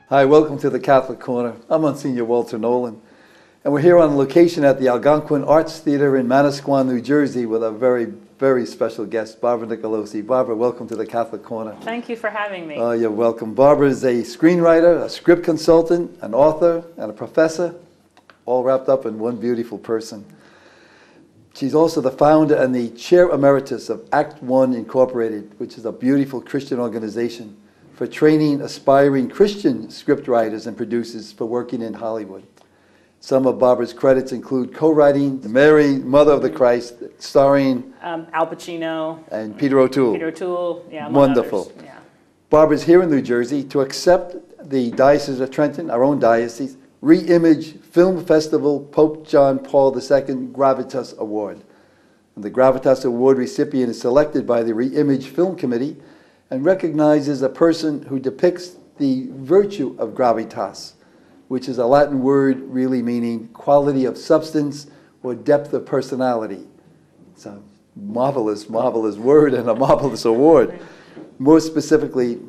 Hi, welcome to the Catholic Corner. I'm Monsignor Walter Nolan, and we're here on location at the Algonquin Arts Theater in Manasquan, New Jersey, with a very, very special guest, Barbara Nicolosi. Barbara, welcome to the Catholic Corner. Thank you for having me. Oh, you're welcome. Barbara is a screenwriter, a script consultant, an author, and a professor, all wrapped up in one beautiful person. She's also the founder and the chair emeritus of Act One Incorporated, which is a beautiful Christian organization for training aspiring Christian scriptwriters and producers for working in Hollywood. Some of Barbara's credits include co-writing Mary, Mother of the Christ, starring Al Pacino and Peter O'Toole. Peter O'Toole, yeah, wonderful. Others. Yeah. Barbara's here in New Jersey to accept the Diocese of Trenton, our own diocese, Re-Image Film Festival Pope John Paul II Gravitas Award. And the Gravitas Award recipient is selected by the Re-Image Film Committee and recognizes a person who depicts the virtue of gravitas, which is a Latin word really meaning quality of substance or depth of personality. It's a marvelous, marvelous word and a marvelous award. More specifically,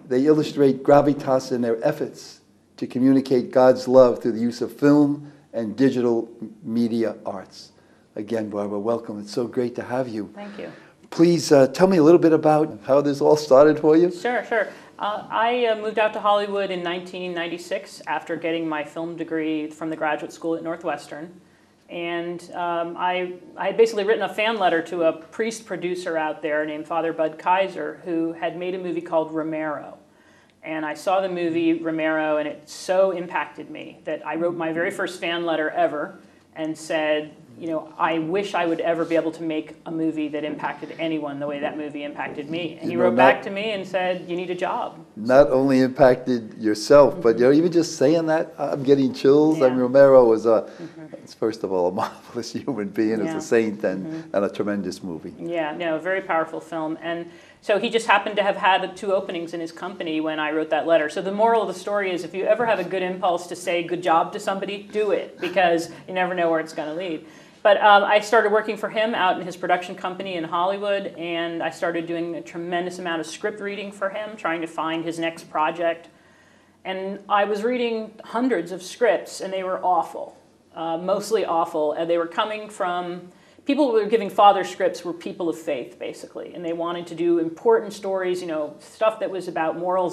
they illustrate gravitas in their efforts to communicate God's love through the use of film and digital media arts. Again, Barbara, welcome. It's so great to have you. Thank you. Please tell me a little bit about how this all started for you. Sure. I moved out to Hollywood in 1996 after getting my film degree from the graduate school at Northwestern. And I had basically written a fan letter to a priest producer out there named Father Bud Kaiser, who had made a movie called Romero. And I saw the movie Romero, and it so impacted me that I wrote my very first fan letter ever and said, you know, I wish I would ever be able to make a movie that impacted anyone the way that movie impacted me. And he wrote back to me and said, you need a job. Not only impacted yourself, but you know, even just saying that, I'm getting chills. Yeah. I mean, Romero was first of all, a marvelous human being, as a saint, and a tremendous movie. Yeah, no, a very powerful film. And so he just happened to have had 2 openings in his company when I wrote that letter. So the moral of the story is, if you ever have a good impulse to say good job to somebody, do it, because you never know where it's going to lead. But I started working for him out in his production company in Hollywood, and I started doing a tremendous amount of script reading for him, trying to find his next project. And I was reading hundreds of scripts, and they were awful, mostly awful. And they were coming from people who were giving father scripts were people of faith, basically, and they wanted to do important stories, you know, stuff that was about moral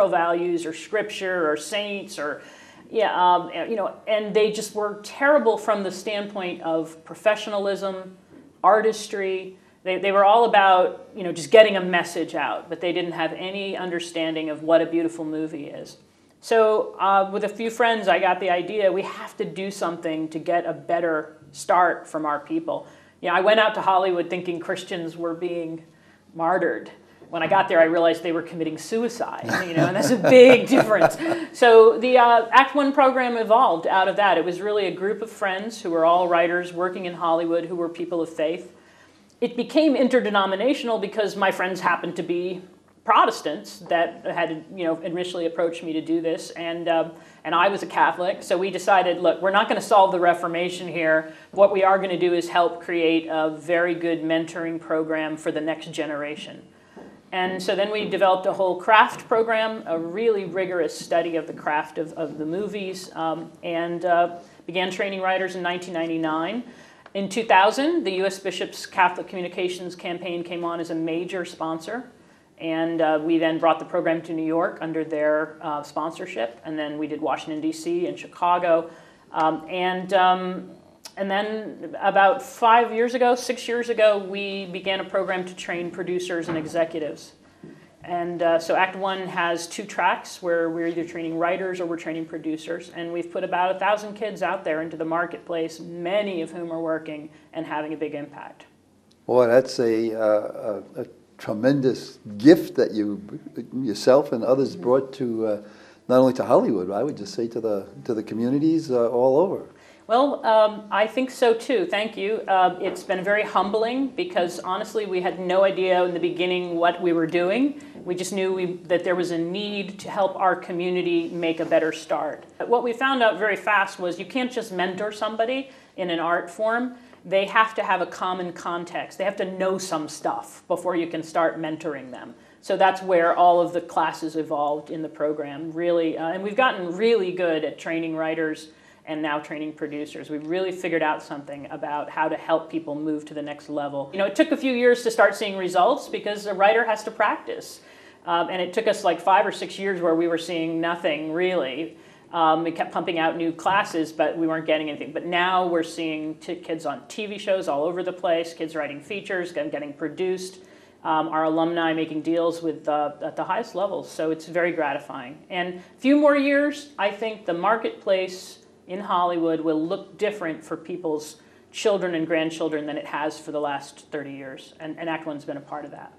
values or scripture or saints or, you know, and they just were terrible from the standpoint of professionalism, artistry. They were all about, you know, just getting a message out, but they didn't have any understanding of what a beautiful movie is. So with a few friends, I got the idea, we have to do something to get a better start from our people. You know, I went out to Hollywood thinking Christians were being martyred. When I got there, I realized they were committing suicide, you know, and that's a big difference. So the Act One program evolved out of that. It was really a group of friends who were all writers working in Hollywood who were people of faith. It became interdenominational because my friends happened to be Protestants that had, you know, initially approached me to do this, and I was a Catholic, so we decided, look, we're not going to solve the Reformation here. What we are going to do is help create a very good mentoring program for the next generation. And so then we developed a whole craft program, a really rigorous study of the craft of the movies, and began training writers in 1999. In 2000, the U.S. Bishop's Catholic Communications Campaign came on as a major sponsor. And we then brought the program to New York under their sponsorship, and then we did Washington, D.C. and Chicago. And then about 6 years ago, we began a program to train producers and executives. And so Act One has 2 tracks where we're either training writers or we're training producers. And we've put about 1,000 kids out there into the marketplace, many of whom are working and having a big impact. Boy, that's a tremendous gift that you yourself and others brought to not only to Hollywood, I would just say to the communities all over. Well, I think so too. Thank you. It's been very humbling because honestly, we had no idea in the beginning what we were doing. We just knew that there was a need to help our community make a better start. What we found out very fast was you can't just mentor somebody in an art form. They have to have a common context. They have to know some stuff before you can start mentoring them. So that's where all of the classes evolved in the program, really. And we've gotten really good at training writers and now training producers. We've really figured out something about how to help people move to the next level. You know, it took a few years to start seeing results because a writer has to practice. And it took us like 5 or 6 years where we were seeing nothing really. We kept pumping out new classes, but we weren't getting anything. But now we're seeing kids on TV shows all over the place, kids writing features, getting produced, our alumni making deals with at the highest levels. So it's very gratifying. And a few more years, I think the marketplace in Hollywood will look different for people's children and grandchildren than it has for the last 30 years. And Act One's been a part of that.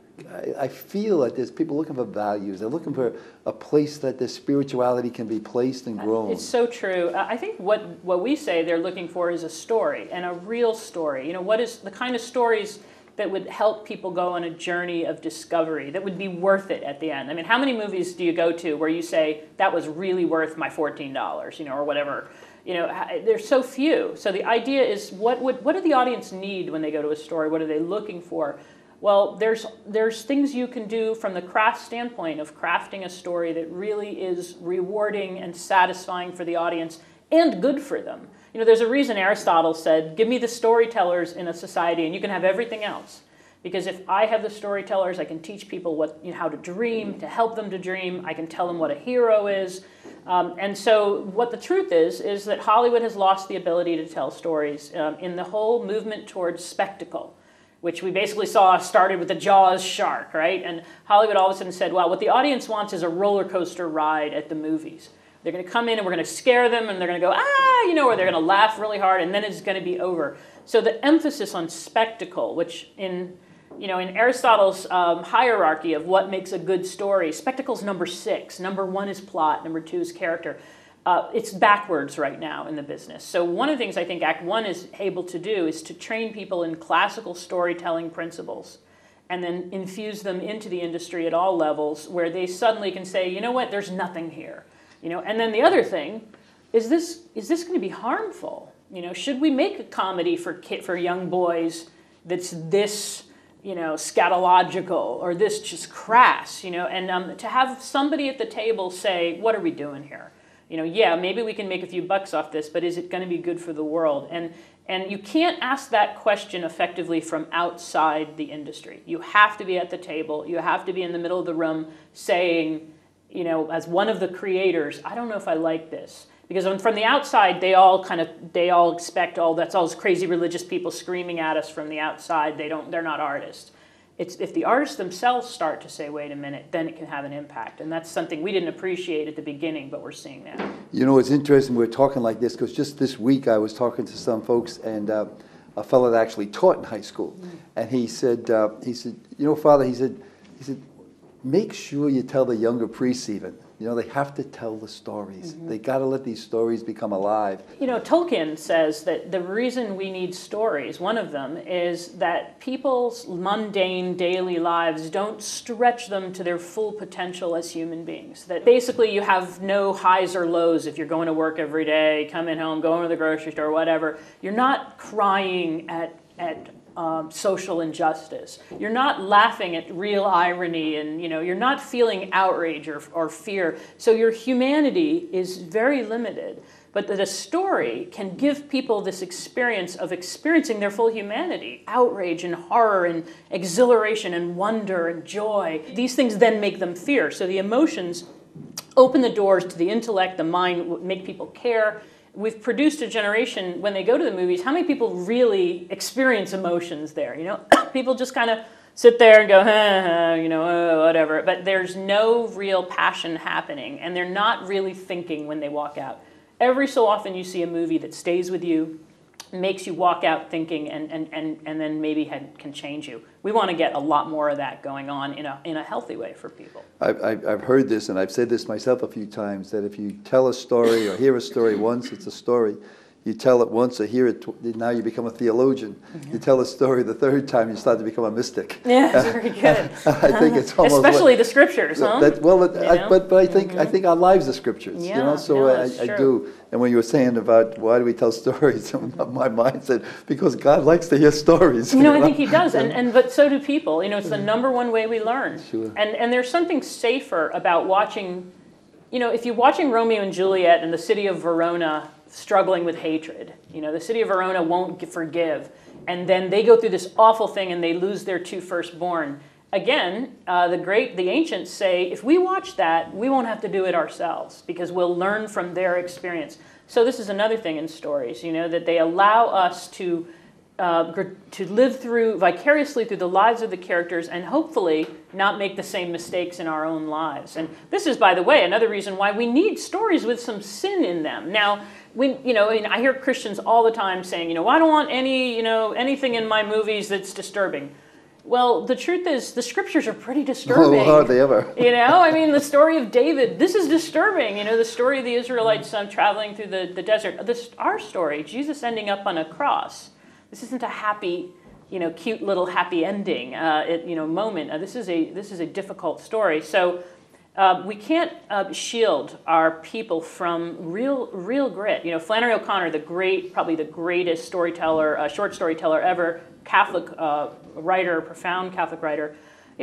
I feel that there's people looking for values. They're looking for a place that their spirituality can be placed and grown. It's so true. I think what we say they're looking for is a story, and a real story. You know, what is the kind of stories that would help people go on a journey of discovery, that would be worth it at the end? I mean, how many movies do you go to where you say, that was really worth my $14, you know, or whatever? You know, there's so few. So the idea is, what do the audience need when they go to a story? What are they looking for? Well, there's things you can do from the craft standpoint of crafting a story that really is rewarding and satisfying for the audience and good for them. You know, there's a reason Aristotle said, give me the storytellers in a society and you can have everything else. Because if I have the storytellers, I can teach people how to dream, to help them to dream. I can tell them what a hero is. And so what the truth is that Hollywood has lost the ability to tell stories in the whole movement towards spectacle, which we basically saw started with the Jaws shark, right? And Hollywood all of a sudden said, well, what the audience wants is a roller coaster ride at the movies. They're going to come in and we're going to scare them and they're going to go, you know, or they're going to laugh really hard and then it's going to be over. So the emphasis on spectacle, which in Aristotle's hierarchy of what makes a good story, spectacle's number 6. Number 1 is plot, number 2 is character. It's backwards right now in the business. So one of the things I think Act One is able to do is to train people in classical storytelling principles and then infuse them into the industry at all levels where they suddenly can say, you know what, there's nothing here. You know, and then the other thing, is this going to be harmful? You know, should we make a comedy for young boys that's this, you know, scatological or this just crass, you know, and to have somebody at the table say, what are we doing here? You know, yeah, maybe we can make a few bucks off this, but is it going to be good for the world? And you can't ask that question effectively from outside the industry. You have to be at the table. You have to be in the middle of the room saying, you know, as one of the creators, I don't know if I like this. Because from the outside, they all expect, that's all those crazy religious people screaming at us from the outside. They're not artists. It's if the artists themselves start to say, wait a minute, then it can have an impact. And that's something we didn't appreciate at the beginning, but we're seeing now. You know, it's interesting we're talking like this because just this week I was talking to some folks and a fellow that actually taught in high school. And he said, you know, Father, he said, make sure you tell the younger priests even. You know, they have to tell the stories. They got to let these stories become alive. You know, Tolkien says that the reason we need stories, one of them, is that people's mundane daily lives don't stretch them to their full potential as human beings. That basically you have no highs or lows if you're going to work every day, coming home, going to the grocery store, whatever. You're not crying at social injustice. You're not laughing at real irony, and you know, you're not feeling outrage or fear. So your humanity is very limited. But that a story can give people this experience of experiencing their full humanity, outrage and horror and exhilaration and wonder and joy. These things then make them fear. So the emotions open the doors to the intellect, the mind, make people care. We've produced a generation, when they go to the movies, how many people really experience emotions there? You know, people just kind of sit there and go, you know, whatever. But there's no real passion happening, and they're not really thinking when they walk out. Every so often you see a movie that stays with you, makes you walk out thinking, and then maybe can change you. We want to get a lot more of that going on in a healthy way for people. I've heard this, and I've said this myself a few times, that if you tell a story or hear a story once, it's a story. You tell it once or hear it, now you become a theologian. You tell a story the third time, you start to become a mystic. Yeah, that's very good. I think it's almost especially the scriptures, huh? But I think our lives are scriptures. Yeah, So no, I do. And when you were saying about why do we tell stories, my mind said because God likes to hear stories. I think He does, but so do people. It's the number one way we learn. Sure. And there's something safer about watching. If you're watching Romeo and Juliet in the city of Verona struggling with hatred, the city of Verona won't forgive, and then they go through this awful thing and they lose their two firstborn. Again, the ancients say, if we watch that, we won't have to do it ourselves because we'll learn from their experience. So this is another thing in stories, that they allow us to live vicariously through the lives of the characters and hopefully not make the same mistakes in our own lives. And this is, by the way, another reason why we need stories with some sin in them. Now, I hear Christians all the time saying, I don't want anything in my movies that's disturbing. Well, the truth is, the scriptures are pretty disturbing. Oh, are they ever? The story of David, this is disturbing. The story of the Israelites traveling through the desert. Our story, Jesus ending up on a cross. This isn't a happy, cute little happy ending moment. This is a difficult story. So we can't shield our people from real grit. Flannery O'Connor, probably the greatest storyteller, short storyteller ever, Catholic writer, profound Catholic writer.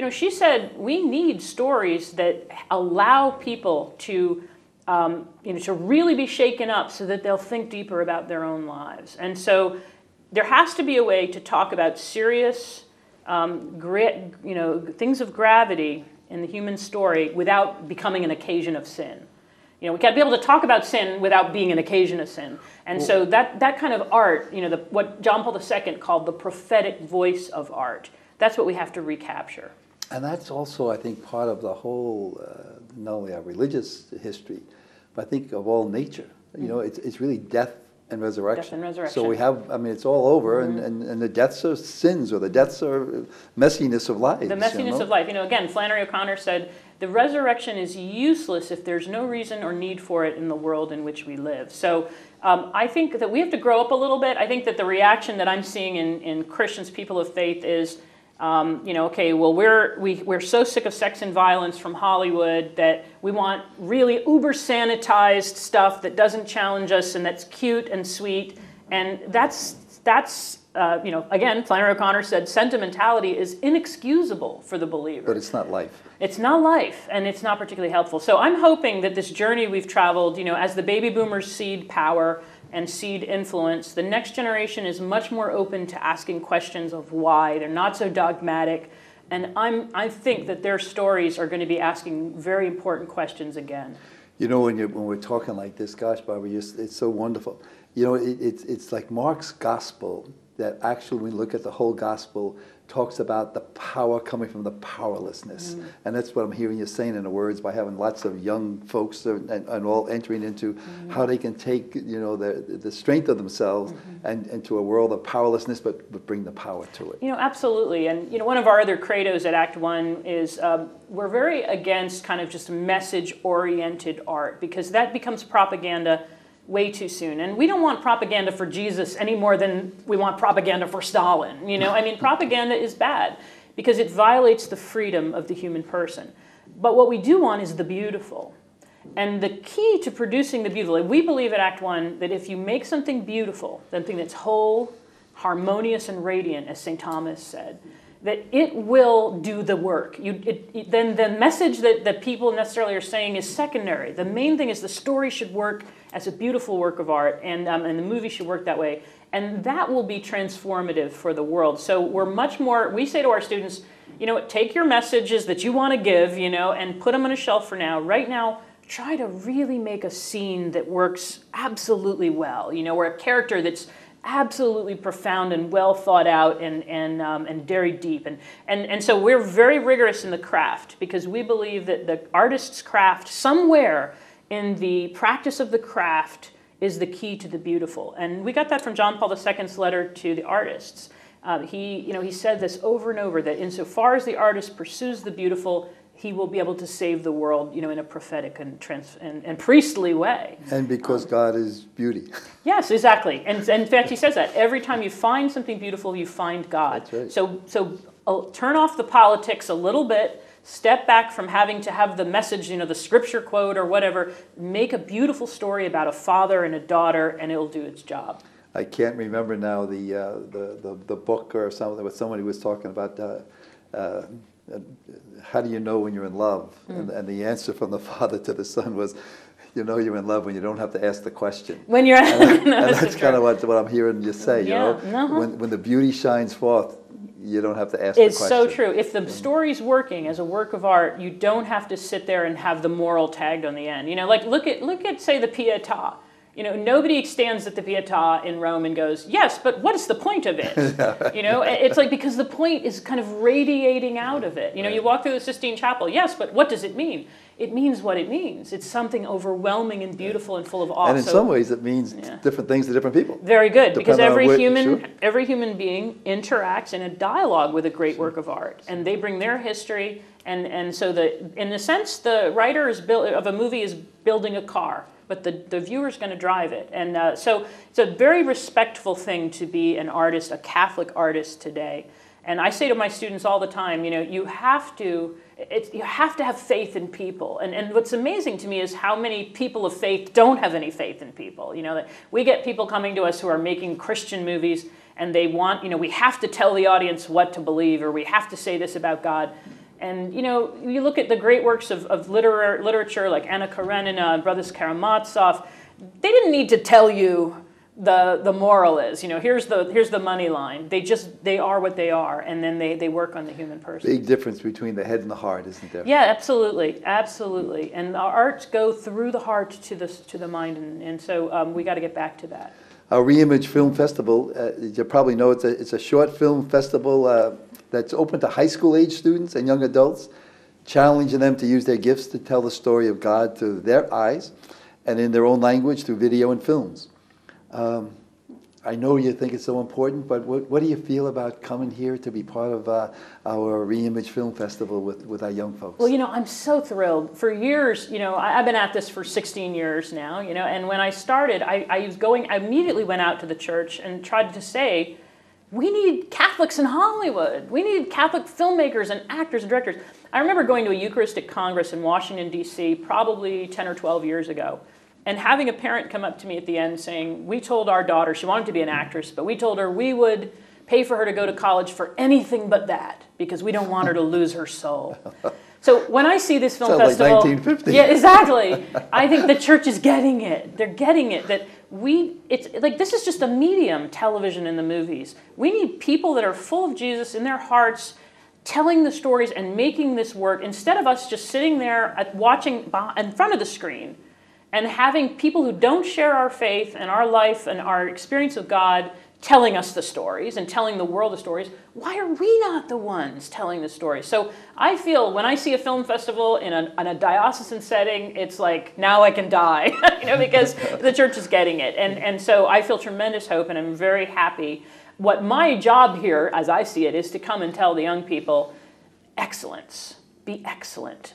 She said we need stories that allow people to really be shaken up so that they'll think deeper about their own lives. And so there has to be a way to talk about serious things of gravity in the human story without becoming an occasion of sin. We got to be able to talk about sin without being an occasion of sin. And so that kind of art, what John Paul II called the prophetic voice of art, that's what we have to recapture. And that's also, I think, part of the whole, not only our religious history, but I think of all nature. It's really death and resurrection. Death and resurrection. So we have, it's all over, and the deaths are sins, or the deaths are messiness of life. The messiness of life. Again, Flannery O'Connor said, the resurrection is useless if there's no reason or need for it in the world in which we live. So I think that we have to grow up a little bit. I think that the reaction that I'm seeing in Christians, people of faith, is, okay, well, we're so sick of sex and violence from Hollywood that we want really uber sanitized stuff that doesn't challenge us and that's cute and sweet. And that's again, Flannery O'Connor said sentimentality is inexcusable for the believer. But it's not life. It's not life, and it's not particularly helpful. So I'm hoping that this journey we've traveled, as the baby boomers cede power and cede influence, the next generation is much more open to asking questions of why. They're not so dogmatic. And I think that their stories are going to be asking very important questions again. When we're talking like this, gosh, Barbara, it's so wonderful. It's like Mark's gospel that actually, when we look at the whole gospel, talks about the power coming from the powerlessness. Mm. And that's what I'm hearing you saying in the words by having lots of young folks and all entering into how they can take, the strength of themselves and into a world of powerlessness, but bring the power to it. Absolutely. And, one of our other credos at Act One is we're very against kind of just message-oriented art because that becomes propaganda way too soon. And we don't want propaganda for Jesus any more than we want propaganda for Stalin. Propaganda is bad because it violates the freedom of the human person. But what we do want is the beautiful. And the key to producing the beautiful, we believe at Act One that if you make something beautiful, something that's whole, harmonious, and radiant, as St. Thomas said, that it will do the work. Then the message that people necessarily are saying is secondary. The main thing is the story should work as a beautiful work of art, and the movie should work that way. And that will be transformative for the world. So we're much more, we say to our students, take your messages that you want to give, and put them on a shelf for now. Right now, try to really make a scene that works absolutely well, or a character that's absolutely profound and well thought out and very deep. And so we're very rigorous in the craft because we believe that the artist's craft, somewhere in the practice of the craft, is the key to the beautiful. And we got that from John Paul II's letter to the artists. He said this over and over, that insofar as the artist pursues the beautiful, he will be able to save the world, in a prophetic and priestly way. And because God is beauty. Yes, exactly. And in fact, he says that every time you find something beautiful, you find God. That's right. So turn off the politics a little bit. Step back from having to have the message, the scripture quote or whatever. Make a beautiful story about a father and a daughter, and it'll do its job. I can't remember now the book or something, but somebody was talking about how do you know when you're in love? And the answer from the father to the son was, you know you're in love when you don't have to ask the question. When you're, and that's kind of what I'm hearing you say. Yeah. When the beauty shines forth, you don't have to ask the question. It's so true. If the story's working as a work of art, you don't have to sit there and have the moral tagged on the end. Like look at say the Pietà. Nobody stands at the Pietà in Rome and goes, yes, but what is the point of it? It's like, because the point is kind of radiating out of it. You walk through the Sistine Chapel, yes, but what does it mean? It means what it means. It's something overwhelming and beautiful and full of awe. And in some ways it means different things to different people. Very good, because every Sure. human being interacts in a dialogue with a great work of art, and they bring their history, and so in a sense, the writer of a movie is building a car, but the viewer's going to drive it. And so it's a very respectful thing to be an artist, a Catholic artist today. And I say to my students all the time, you have to have faith in people. And what's amazing to me is how many people of faith don't have any faith in people. That we get people coming to us who are making Christian movies, and they want, we have to tell the audience what to believe, or we have to say this about God. And, you look at the great works of literature like Anna Karenina and Brothers Karamazov, they didn't need to tell you the moral is, here's the money line. They are what they are, and then they work on the human person. Big difference between the head and the heart, isn't there? Yeah, absolutely, absolutely. And our arts go through the heart to the mind, and so we got to get back to that. Our Reimage Film Festival, you probably know it's a short film festival that's open to high school age students and young adults, challenging them to use their gifts to tell the story of God through their eyes and in their own language through video and films. I know you think it's so important, but what do you feel about coming here to be part of our Reimage Film Festival with our young folks? Well, I'm so thrilled. For years, I've been at this for 16 years now, and when I started, I immediately went out to the church and tried to say, we need Catholics in Hollywood. We need Catholic filmmakers and actors and directors. I remember going to a Eucharistic Congress in Washington, D.C., probably 10 or 12 years ago, and having a parent come up to me at the end saying, we told our daughter, she wanted to be an actress, but we told her we would pay for her to go to college for anything but that, because we don't want her to lose her soul. So when I see this film festival, like 1950. Yeah, exactly. I think the church is getting it. They're getting it that it's like this is just a medium, television and the movies. We need people that are full of Jesus in their hearts, telling the stories and making this work instead of us just sitting there watching in front of the screen and having people who don't share our faith and our life and our experience of God telling us the stories and telling the world the stories. Why are we not the ones telling the stories? So I feel when I see a film festival in a diocesan setting, it's like, now I can die, because the church is getting it. And so I feel tremendous hope, and I'm very happy. What my job here, as I see it, is to come and tell the young people, excellence, be excellent.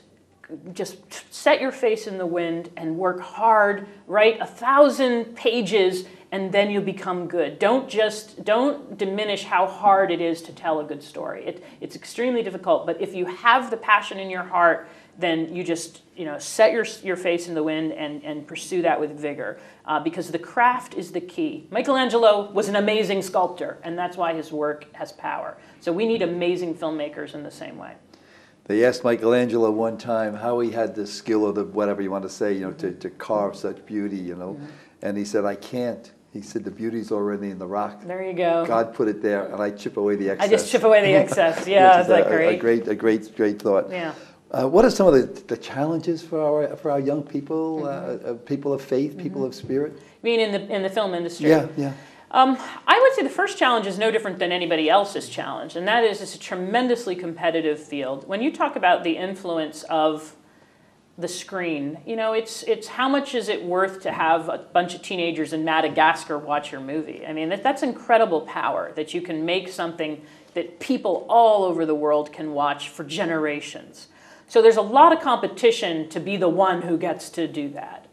Just set your face in the wind and work hard, write 1,000 pages, and then you become good. Don't diminish how hard it is to tell a good story. It's extremely difficult, but if you have the passion in your heart, then you just set your face in the wind and pursue that with vigor, because the craft is the key. Michelangelo was an amazing sculptor, and that's why his work has power. So we need amazing filmmakers in the same way. They asked Michelangelo one time how he had the skill, or whatever you want to say, to carve such beauty, and he said, I can't. He said, the beauty's already in the rock. There you go. God put it there, and I chip away the excess. I just chip away the excess. Yeah, is that great? A great thought. Yeah. What are some of the challenges for our young people, people of faith, people of spirit? You mean in the film industry? Yeah. I would say the first challenge is no different than anybody else's challenge, and that is it's a tremendously competitive field. When you talk about the influence of the screen, it's how much is it worth to have a bunch of teenagers in Madagascar watch your movie? I mean, that's incredible power, that you can make something that people all over the world can watch for generations. So there's a lot of competition to be the one who gets to do that.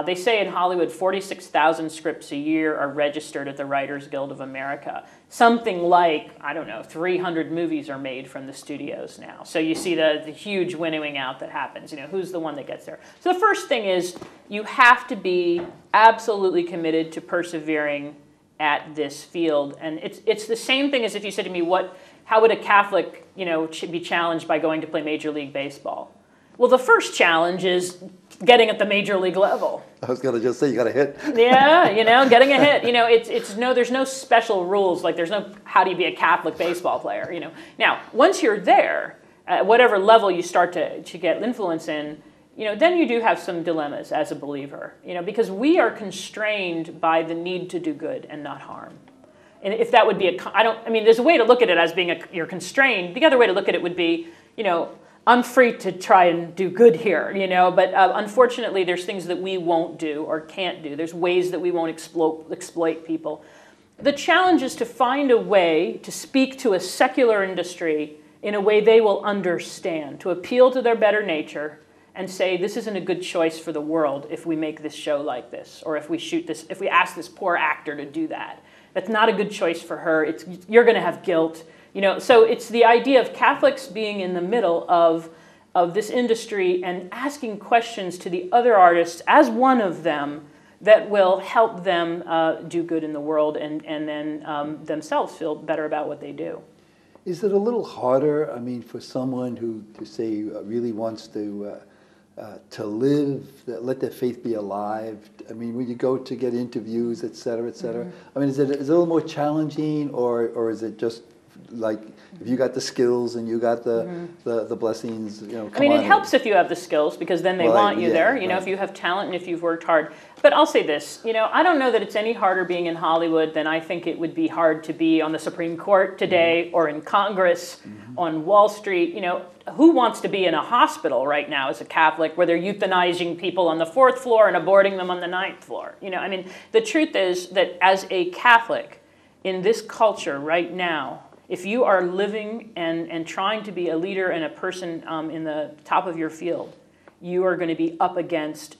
They say in Hollywood 46,000 scripts a year are registered at the Writers Guild of America. Something like, I don't know, 300 movies are made from the studios now. So you see the huge winnowing out that happens. You know, who's the one that gets there? So the first thing is you have to be absolutely committed to persevering at this field. And it's the same thing as if you said to me, how would a Catholic, you know, be challenged by going to play Major League Baseball? Well, the first challenge is getting at the major league level. I was going to just say you got a hit. Yeah, you know, getting a hit. You know, there's no special rules. Like there's no how do you be a Catholic baseball player. You know, now once you're there, at whatever level you start to get influence in, you know, then you do have some dilemmas as a believer. You know, because we are constrained by the need to do good and not harm. And if that would be I mean, there's a way to look at it as being you're constrained. The other way to look at it would be, you know, I'm free to try and do good here, you know, but unfortunately there's things that we won't do or can't do. There's ways that we won't exploit people. The challenge is to find a way to speak to a secular industry in a way they will understand, to appeal to their better nature and say, this isn't a good choice for the world if we make this show like this, or if we shoot this, if we ask this poor actor to do that. That's not a good choice for her. You're going to have guilt. You know, so it's the idea of Catholics being in the middle of this industry and asking questions to the other artists as one of them that will help them do good in the world and then themselves feel better about what they do. Is it a little harder, I mean, for someone who, to say, really wants to live, let their faith be alive? I mean, when you go to get interviews, et cetera, I mean, is it a little more challenging, or is it just like if you got the skills and you got the blessings, you know? I mean, it helps if you have the skills because then they want you there. You know, if you have talent and if you've worked hard. But I'll say this, you know, I don't know that it's any harder being in Hollywood than I think it would be hard to be on the Supreme Court today or in Congress, on Wall Street. You know, who wants to be in a hospital right now as a Catholic where they're euthanizing people on the 4th floor and aborting them on the 9th floor? You know, I mean, the truth is that as a Catholic in this culture right now, if you are living and trying to be a leader and a person in the top of your field, you are going to be up against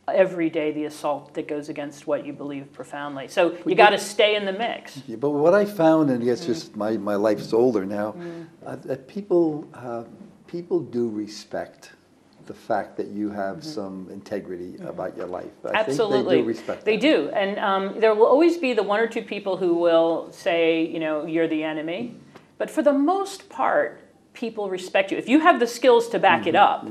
every day the assault that goes against what you believe profoundly. So you got to stay in the mix. Yeah, but what I found, and it's just my life's older now, that people do respect the fact that you have some integrity about your life. Absolutely. I think they do respect that. They do. And there will always be the one or two people who will say, you know, you're the enemy. But for the most part, people respect you. If you have the skills to back it up,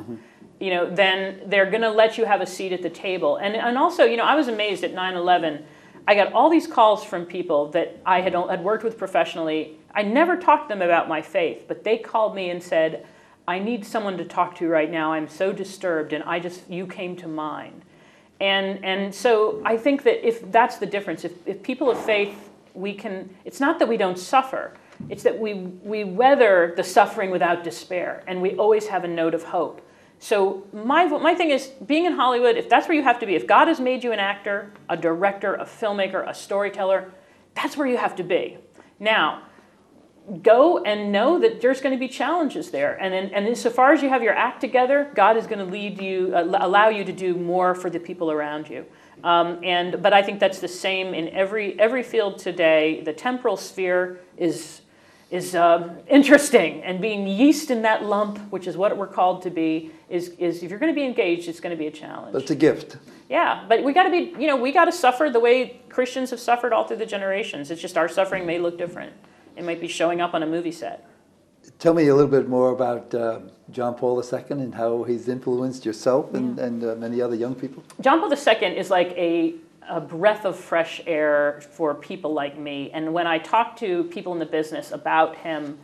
you know, then they're going to let you have a seat at the table. And also, you know, I was amazed at 9/11. I got all these calls from people that I had worked with professionally. I never talked to them about my faith, but they called me and said, I need someone to talk to right now. I'm so disturbed, and you came to mind. And so I think that if that's the difference, if people of faith, it's not that we don't suffer, it's that we weather the suffering without despair, and we always have a note of hope. So my thing is, being in Hollywood, if that's where you have to be, if God has made you an actor, a director, a filmmaker, a storyteller, that's where you have to be. Now, go and know that there's going to be challenges there. And insofar as you have your act together, God is going to lead you, allow you to do more for the people around you. But I think that's the same in every field today. The temporal sphere is interesting, and being yeast in that lump, which is what we're called to be, is if you're going to be engaged, it's going to be a challenge. But it's a gift. Yeah, but we got to be, you know, we got to suffer the way Christians have suffered all through the generations. It's just our suffering may look different. It might be showing up on a movie set. Tell me a little bit more about John Paul II and how he's influenced yourself and many other young people. John Paul II is like a breath of fresh air for people like me. And when I talk to people in the business about him,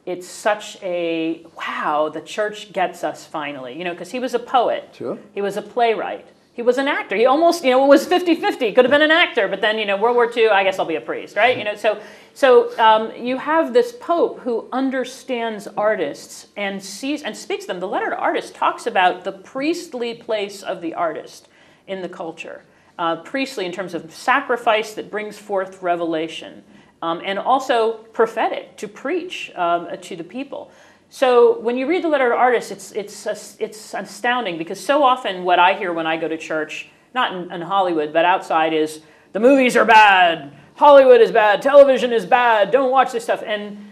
it's such a, wow, the church gets us finally. You know, because he was a poet. Sure. He was a playwright. He was an actor. He almost, you know, was 50-50. Could have been an actor, but then, you know, World War II, I guess I'll be a priest, right? You know, so you have this Pope who understands artists and sees and speaks to them. The letter to artists talks about the priestly place of the artist in the culture. Priestly in terms of sacrifice that brings forth revelation, and also prophetic, to preach to the people. So when you read the letter to artists, it's astounding, because so often what I hear when I go to church, not in Hollywood, but outside, is the movies are bad, Hollywood is bad, television is bad, don't watch this stuff. And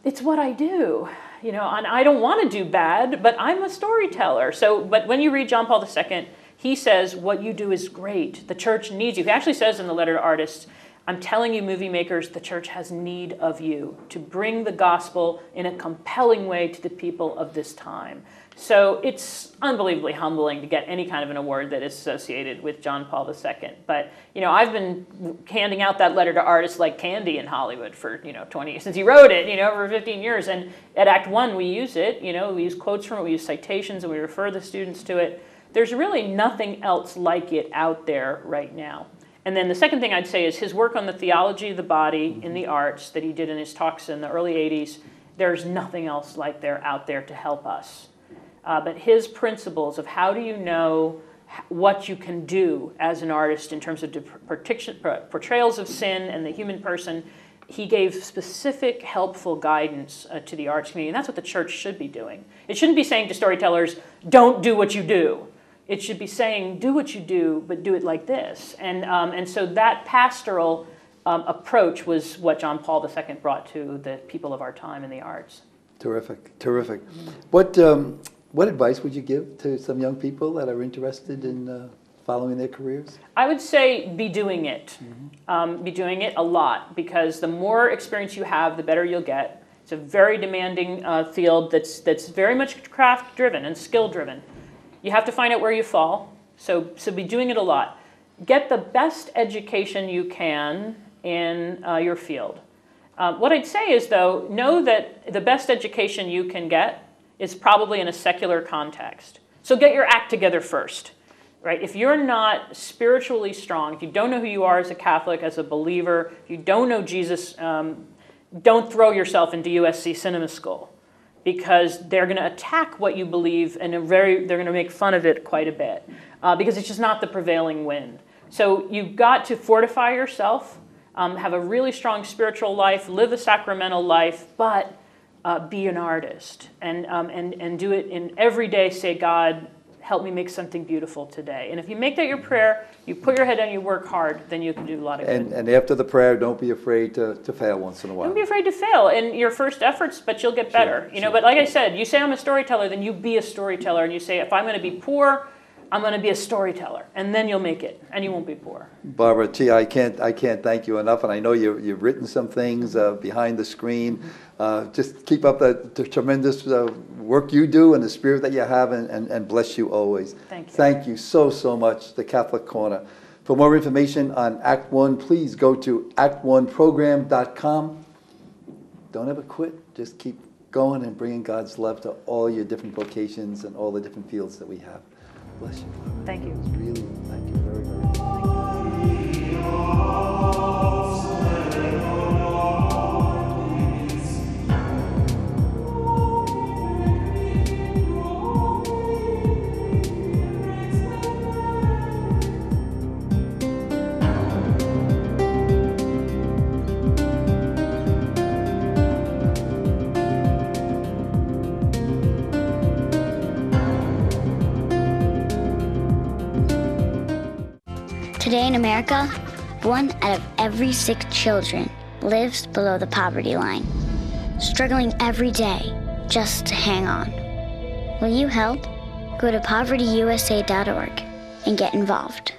it's what I do, and I don't want to do bad, but I'm a storyteller. But when you read John Paul II, he says, what you do is great. The church needs you. He actually says in the letter to artists, I'm telling you, movie makers, the church has need of you to bring the gospel in a compelling way to the people of this time. So it's unbelievably humbling to get any kind of an award that is associated with John Paul II. But, I've been handing out that letter to artists like candy in Hollywood for, 20 years, since he wrote it, over 15 years. And at Act 1, we use it, we use quotes from it, we use citations, and we refer the students to it. There's really nothing else like it out there right now. And then the second thing I'd say is his work on the theology of the body in the arts that he did in his talks in the early 80s, there's nothing else like there out there to help us. But his principles of how do you know what you can do as an artist in terms of portrayals of sin and the human person, he gave specific, helpful guidance to the arts community. And that's what the church should be doing. It shouldn't be saying to storytellers, don't do what you do. It should be saying, do what you do, but do it like this. And so that pastoral approach was what John Paul II brought to the people of our time in the arts. Terrific, terrific. What advice would you give to some young people that are interested in following their careers? I would say be doing it. Be doing it a lot, because the more experience you have, the better you'll get. It's a very demanding field that's very much craft-driven and skill-driven. You have to find out where you fall, so be doing it a lot. Get the best education you can in your field. What I'd say is, though, know that the best education you can get is probably in a secular context. So get your act together first, right? If you're not spiritually strong, if you don't know who you are as a Catholic, as a believer, if you don't know Jesus, don't throw yourself into USC Cinema School, because they're going to attack what you believe, and they're going to make fun of it quite a bit, because it's just not the prevailing wind. So you've got to fortify yourself, have a really strong spiritual life, live a sacramental life, but be an artist, and do it in every day. Say, God, help me make something beautiful today. And if you make that your prayer, you put your head down, you work hard, then you can do a lot of good. And after the prayer, don't be afraid to fail once in a while. Don't be afraid to fail in your first efforts, but you'll get better. Sure. But like I said, you say I'm a storyteller, then you be a storyteller, and you say, if I'm going to be poor, I'm going to be a storyteller, and then you'll make it, and you won't be poor. Barbara, I can't thank you enough, and I know you've written some things behind the screen. Just keep up the tremendous work you do and the spirit that you have, and bless you always. Thank you. Thank you so much, The Catholic Corner. For more information on Act 1, please go to act1program.com. Don't ever quit. Just keep going and bringing God's love to all your different vocations and all the different fields that we have. Bless you. Thank you. Really, thank you very, very much. Today in America, 1 out of every 6 children lives below the poverty line, struggling every day just to hang on. Will you help? Go to povertyusa.org and get involved.